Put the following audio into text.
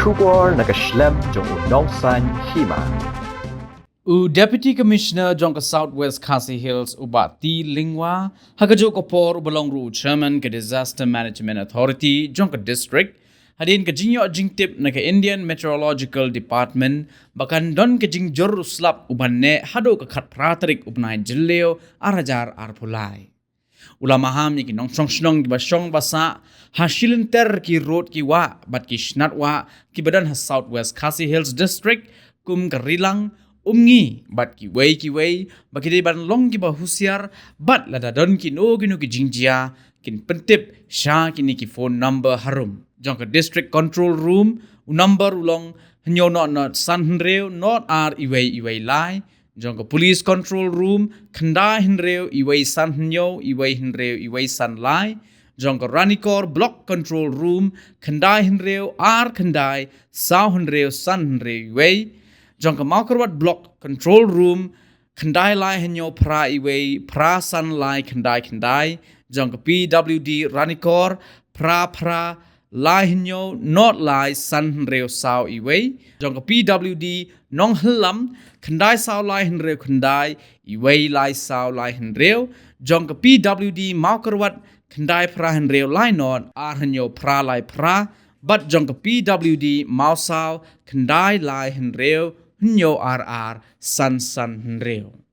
Sugar nakaslem jong Nongshong Hima. Deputy Commissioner Jonka Southwest Khasi Hills Ubati Lingwa Hakajo Kopor Ubalongru Chairman ke Disaster Management Authority Jonka District Hadin ke Jingjur Jingtip na ke Indian Meteorological Department bahkan don ke Jingjur uslap ubanne hado ke khat pratarik ubnai jilleo arajar arpulai. Ula Maham ni ki Nongshong Shnong ki Bashong basa hasilin ter ki road ki wa bat ki shnat wa ki badan ha Southwest Khasi Hills District kum ke rilang umngi bat ki wei baki de ban long ki ba Husiar bat lada don ki no ki Jingjur kin pentip sha ki ni ki phone number harum jong ke district control room number ulong hanyo not san hnreu not ar iwei lai jong ke police control room khanda hnreu iwei san hanyo iwei hnreu iwei san lai jong ke ranikor block control room khanda hnreu ar khandai sao hnreu san hnreu iwei jong ke Maukarwat block control room khandai lai hanyo pra iwei pra san lai khandai jong ke PWD ranikor pra lai hinyo not lai san hnreu sao iwei jong ke PWD nong hlam khandai sao lai hnreu khandai iwei lai sao lai hnreu jong ke PWD Maukarwat khandai pra hnreu lai not ar hinyo pra lai pra but jong ke PWD mau sao khandai lai hnreu hinyo ar san hnreu